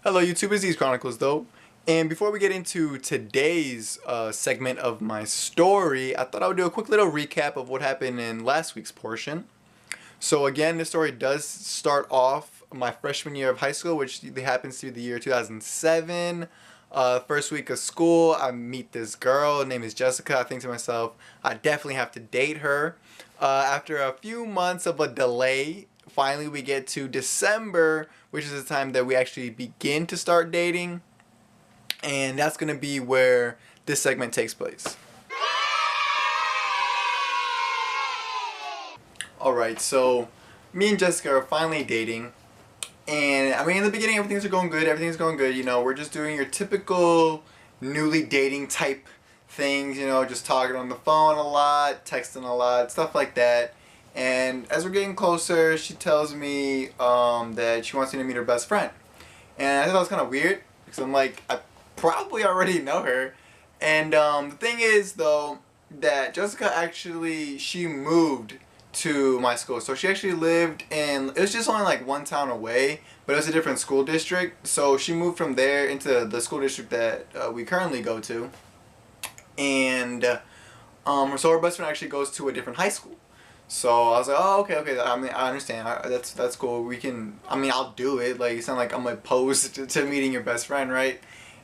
Hello YouTube, it's DsChroniclesTho. And before we get into today's segment of my story, I thought I would do a quick little recap of what happened in last week's portion. So again, this story does start off my freshman year of high school, which happens to be the year 2007. First week of school, I meet this girl. Her name is Jessica. I think to myself, I definitely have to date her. After a few months of a delay, finally we get to December, which is the time that we actually begin to start dating. And that's going to be where this segment takes place. Alright, so me and Jessica are finally dating. And I mean, in the beginning, everything's going good, you know, we're just doing your typical newly dating type things, you know, just talking on the phone a lot, texting a lot, stuff like that. And as we're getting closer, she tells me that she wants me to meet her best friend. And I thought that was kind of weird, because I'm like, I probably already know her. And the thing is, though, that Jessica actually, she moved to my school. So she actually lived in, it was just only like one town away, but it was a different school district. So she moved from there into the school district that we currently go to. And so her best friend actually goes to a different high school. So I was like, oh, okay, I mean, I understand, that's cool, we can, I mean, I'll do it, like, it's not like I'm opposed to meeting your best friend, right?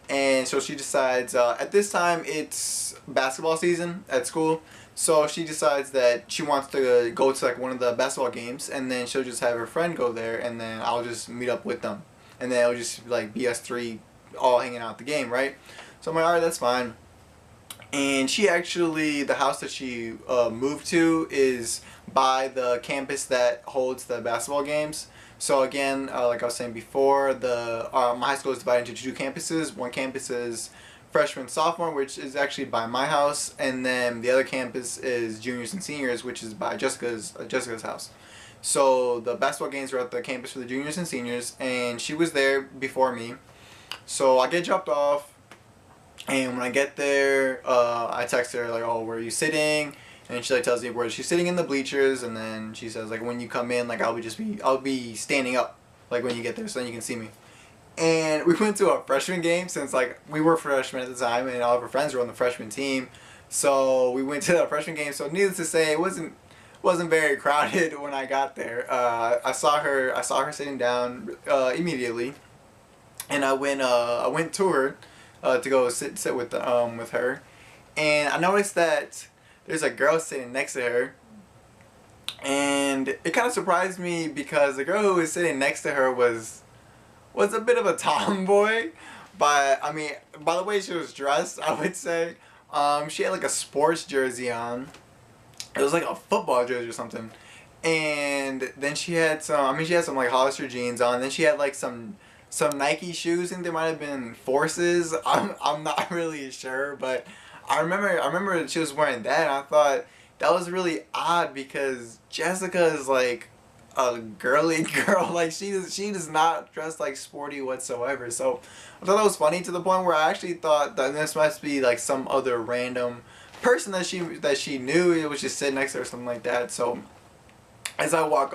And so she decides, at this time, it's basketball season at school, so she decides that she wants to go to, like, one of the basketball games, and then she'll just have her friend go there, and then I'll just meet up with them, and then it'll just, like, be us three all hanging out at the game, right? So I'm like, alright, that's fine. And she actually, the house that she moved to is by the campus that holds the basketball games. So again, like I was saying before, my high school is divided into two campuses. One campus is freshman, sophomore, which is actually by my house, and then the other campus is juniors and seniors, which is by Jessica's house. So the basketball games were at the campus for the juniors and seniors, and she was there before me. So I get dropped off. And when I get there, I text her like, oh, where are you sitting? And she like tells me where she's sitting in the bleachers, and then she says like, when you come in, like I'll be standing up like when you get there, so then you can see me. And we went to a freshman game, since like we were freshmen at the time, and all of our friends were on the freshman team. So we went to the freshman game. So needless to say, it wasn't very crowded when I got there. I saw her sitting down immediately, and I went to her. To go sit with her, and I noticed that there's a girl sitting next to her, and it kind of surprised me because the girl who was sitting next to her was a bit of a tomboy, but I mean, by the way she was dressed, I would say, she had like a sports jersey on. It was like a football jersey or something, and then she had some like Hollister jeans on, and then she had like some Nike shoes. I think they might have been Forces. I'm not really sure, but I remember she was wearing that, and I thought that was really odd because Jessica is like a girly girl. Like she does not dress like sporty whatsoever. So I thought that was funny, to the point where I actually thought that this must be like some other random person that she knew. It was just sitting next to her or something like that. So as I walk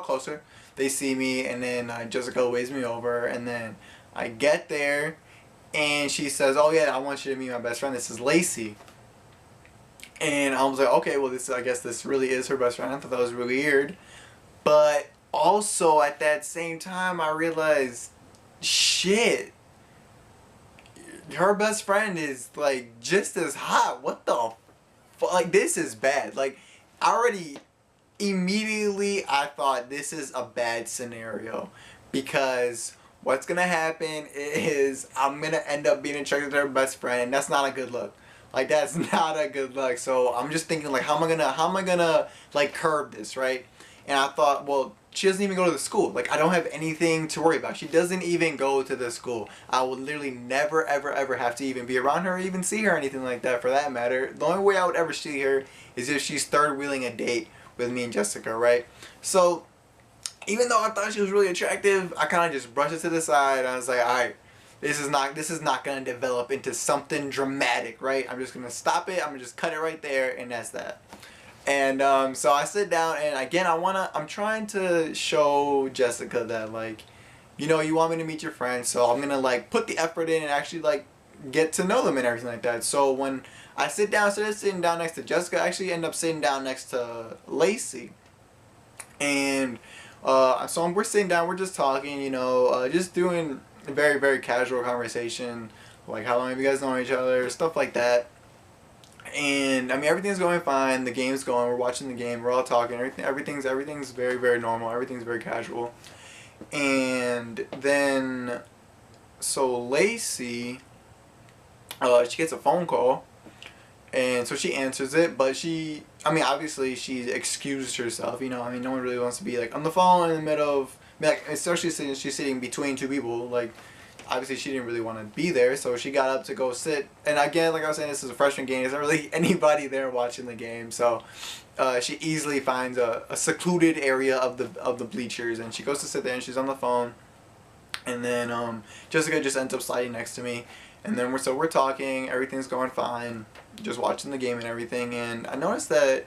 closer, they see me, and then Jessica waves me over, and then I get there, and she says, oh yeah, I want you to meet my best friend, this is Lacey. And I was like, okay, well, I guess this really is her best friend. I thought that was really weird. But also at that same time, I realized, shit, her best friend is like just as hot. What the fuck? Like, this is bad. Like, immediately I thought this is a bad scenario, because what's gonna happen is I'm gonna end up being attracted to her best friend, and that's not a good look. Like, that's not a good look. So I'm just thinking like, how am I gonna like curb this, right? And I thought, well, she doesn't even go to the school. Like, I don't have anything to worry about. She doesn't even go to the school. I will literally never ever have to even be around her or even see her or anything like that, for that matter. The only way I would ever see her is if she's third wheeling a date with me and Jessica, right? So even though I thought she was really attractive, I kind of just brushed it to the side. I was like, alright, this is not going to develop into something dramatic, right? I'm just going to stop it. I'm going to just cut it right there, and that's that. And so I sit down, and again, I'm trying to show Jessica that, like, you know, you want me to meet your friends, so I'm gonna like put the effort in and actually like get to know them and everything like that. So when I sit down, instead of sitting down next to Jessica, I actually end up sitting down next to Lacey. And so we're sitting down, we're just talking, you know, just doing a very, very casual conversation, like how long have you guys known each other, stuff like that. And I mean, everything's going fine. The game's going. We're watching the game. We're all talking. Everything's very, very normal. Everything's very casual. And then, so Lacey, she gets a phone call, and so she answers it. But I mean, obviously she excused herself. You know, I mean, no one really wants to be like on the phone in the middle of, like, especially since she's sitting between two people. Like, obviously she didn't really want to be there, so she got up to go sit. And again, like I was saying, this is a freshman game. There's not really anybody there watching the game, so she easily finds a secluded area of the bleachers, and she goes to sit there, and she's on the phone. And then Jessica just ends up sliding next to me, and then we're talking. Everything's going fine, just watching the game and everything. And I noticed that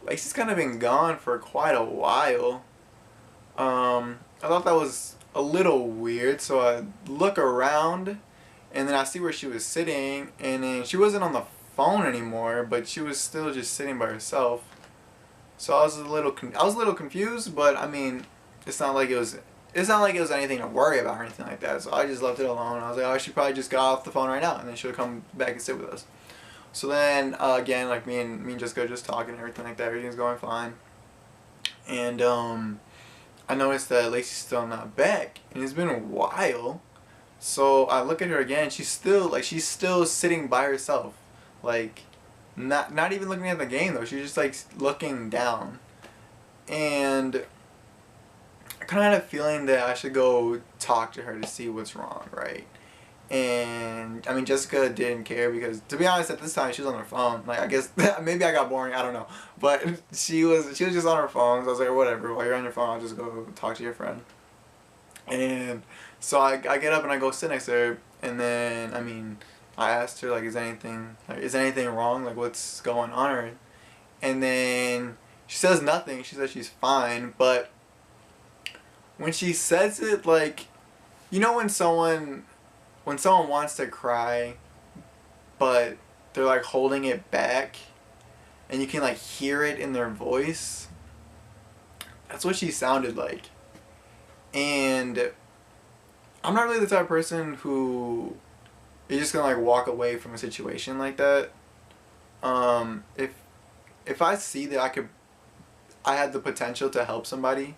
Lacey's kind of been gone for quite a while. I thought that was a little weird, so I look around, and then I see where she was sitting, and then she wasn't on the phone anymore, but she was still just sitting by herself. So I was a little confused, but I mean, it's not like it was anything to worry about or anything like that. So I just left it alone. I was like, oh, she probably just got off the phone right now, and then she'll come back and sit with us. So then again, like me and Jessica just talking and everything like that. Everything's going fine, and I noticed that Lacey's still not back, and it's been a while. So I look at her again. She's still sitting by herself, like not even looking at the game though. She's just like looking down, and I kind of had a feeling that I should go talk to her to see what's wrong, right? And I mean, Jessica didn't care because, to be honest, at this time she was on her phone. Like, I guess maybe I got boring, I don't know, but she was just on her phone. So I was like, whatever. While you're on your phone, I'll just go talk to your friend. And so I get up and I go sit next to her, and then I mean, I asked her like, is anything wrong? Like, what's going on? And then she says nothing. She says she's fine, but when she says it, like, you know, when someone wants to cry, but they're like holding it back, and you can like hear it in their voice. That's what she sounded like. And I'm not really the type of person who is just gonna like walk away from a situation like that. If I see that I had the potential to help somebody,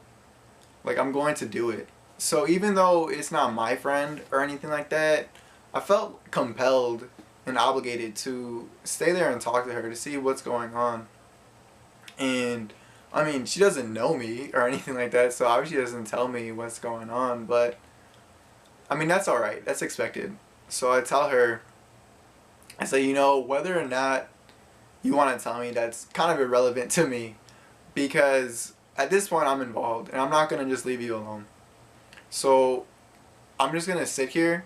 like, I'm going to do it. So even though it's not my friend or anything like that, I felt compelled and obligated to stay there and talk to her to see what's going on. And I mean, she doesn't know me or anything like that, so obviously she doesn't tell me what's going on, but I mean, that's alright. That's expected. So I tell her, I say, you know, whether or not you want to tell me, that's kind of irrelevant to me, because at this point I'm involved and I'm not going to just leave you alone. So I'm just going to sit here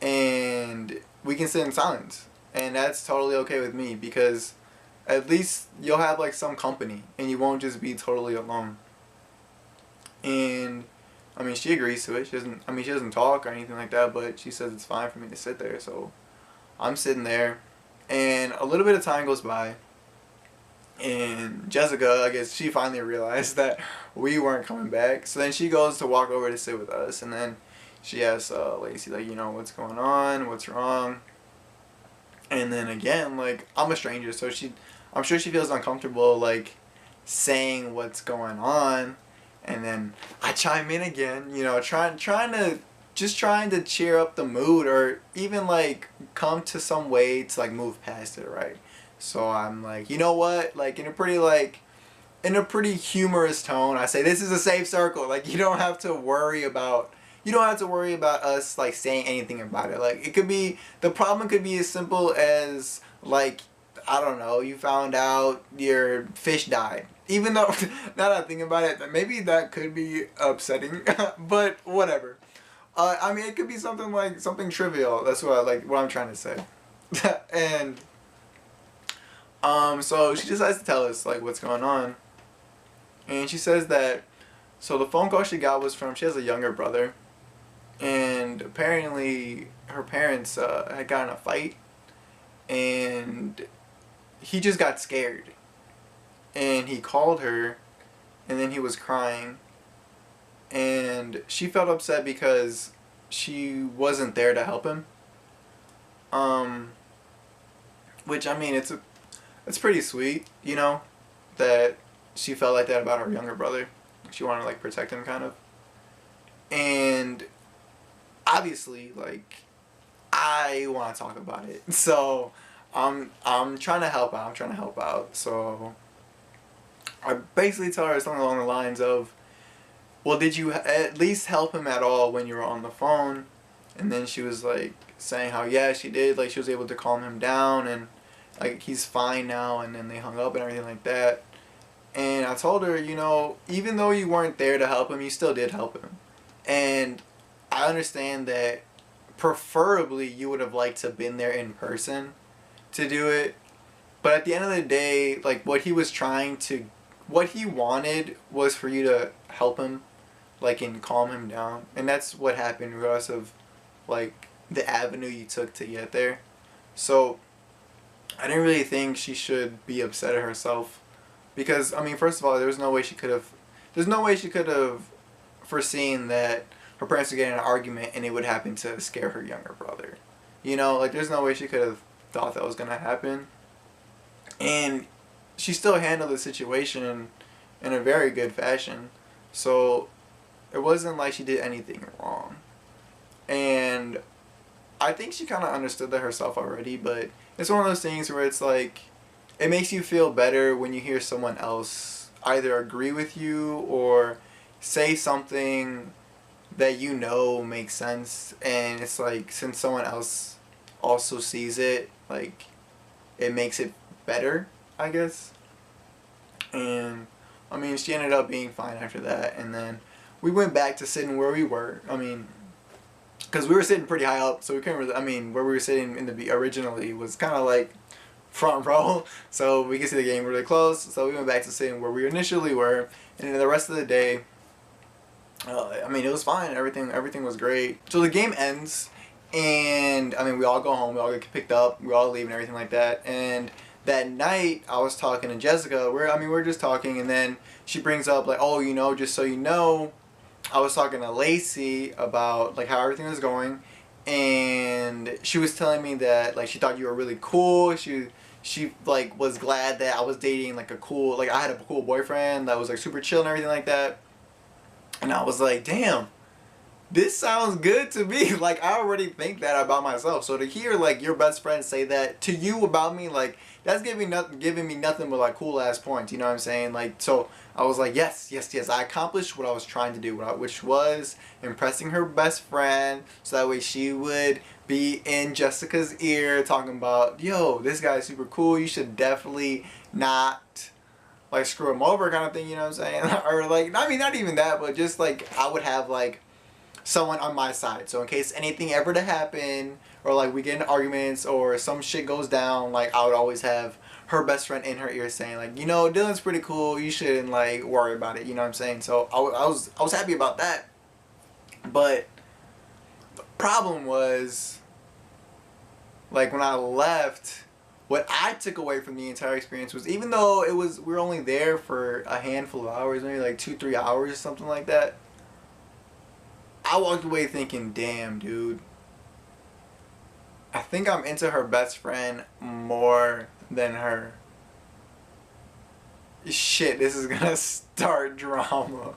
and we can sit in silence. And that's totally okay with me, because at least you'll have like some company and you won't just be totally alone. And I mean, she agrees to it. She doesn't talk or anything like that, but she says it's fine for me to sit there. So I'm sitting there, and a little bit of time goes by, and Jessica, I guess she finally realized that we weren't coming back. So then she goes to walk over to sit with us, and then she asks Lacey, like, you know, what's going on? What's wrong? And then again, like, I'm a stranger, so I'm sure she feels uncomfortable, like, saying what's going on. And then I chime in again, you know, trying to cheer up the mood, or even like come to some way to like move past it, right? So I'm like, you know what? Like, in a pretty humorous tone, I say, this is a safe circle. Like, you don't have to worry about us like saying anything about it. Like, the problem could be as simple as, like, I don't know, you found out your fish died. Even though, now that I'm thinking about it, maybe that could be upsetting, but whatever. I mean, it could be something trivial. That's what I'm trying to say. And so she decides to tell us like what's going on, and she says that So the phone call she got was from, she has a younger brother, and apparently her parents had gotten in a fight, and he just got scared, and he called her, and then he was crying, and she felt upset because she wasn't there to help him. Which, I mean, it's pretty sweet, you know, that she felt like that about her younger brother. She wanted to, like, protect him, kind of. And obviously, like, I want to talk about it. So I'm trying to help out. I'm trying to help out. So I basically tell her something along the lines of, well, did you at least help him at all when you were on the phone? And then she was like saying how, yeah, she did. Like, she was able to calm him down, and like, he's fine now. And then they hung up and everything like that. And I told her, you know, even though you weren't there to help him, you still did help him. And I understand that preferably you would have liked to have been there in person to do it. But at the end of the day, like, what he wanted was for you to help him, like, and calm him down. And that's what happened regardless of, like, the avenue you took to get there. So I didn't really think she should be upset at herself. Because, I mean, first of all, there's no way she could have foreseen that her parents would get in an argument and it would happen to scare her younger brother. You know, like, there's no way she could have thought that was going to happen. And she still handled the situation in a very good fashion. So it wasn't like she did anything wrong. And I think she kind of understood that herself already, but it's one of those things where it's like, it makes you feel better when you hear someone else either agree with you or say something that you know makes sense, and it's like, since someone else also sees it, like, it makes it better, I guess. And I mean, she ended up being fine after that, and then we went back to sitting where we were. I mean, because we were sitting pretty high up, so we couldn't really, I mean, where we were sitting originally was kind of like front row, so we could see the game really close. So we went back to sitting where we initially were, and then the rest of the day, I mean, it was fine. Everything was great. So the game ends, and I mean, we all go home. We all get picked up. We all leave and everything like that. And that night, I was talking to Jessica. We're just talking, and then she brings up, like, oh, you know, just so you know, I was talking to Lacey about, like, how everything was going, and she was telling me that, like, she thought you were really cool. She like was glad that I was dating, like, I had a cool boyfriend that was, like, super chill and everything like that. And I was like, damn, this sounds good to me. Like, I already think that about myself. So to hear, like, your best friend say that to you about me, like, that's giving me nothing but, like, cool ass points. You know what I'm saying? Like, so I was like, yes. I accomplished what I was trying to do, which was impressing her best friend, so that way she would be in Jessica's ear talking about, yo, this guy's super cool. You should definitely not, like, screw him over, kind of thing. You know what I'm saying? Or, like, I mean, not even that, but just, like, I would have, like, someone on my side. So in case anything ever to happen, or, like, we get in arguments or some shit goes down, like, I would always have her best friend in her ear saying, like, you know, Dylan's pretty cool. You shouldn't, like, worry about it. You know what I'm saying? So I was happy about that. But the problem was, like, when I left, what I took away from the entire experience was, even though we were only there for a handful of hours, maybe like 2-3 hours or something like that, I walked away thinking, damn, dude, I think I'm into her best friend more than her. Shit, this is gonna start drama.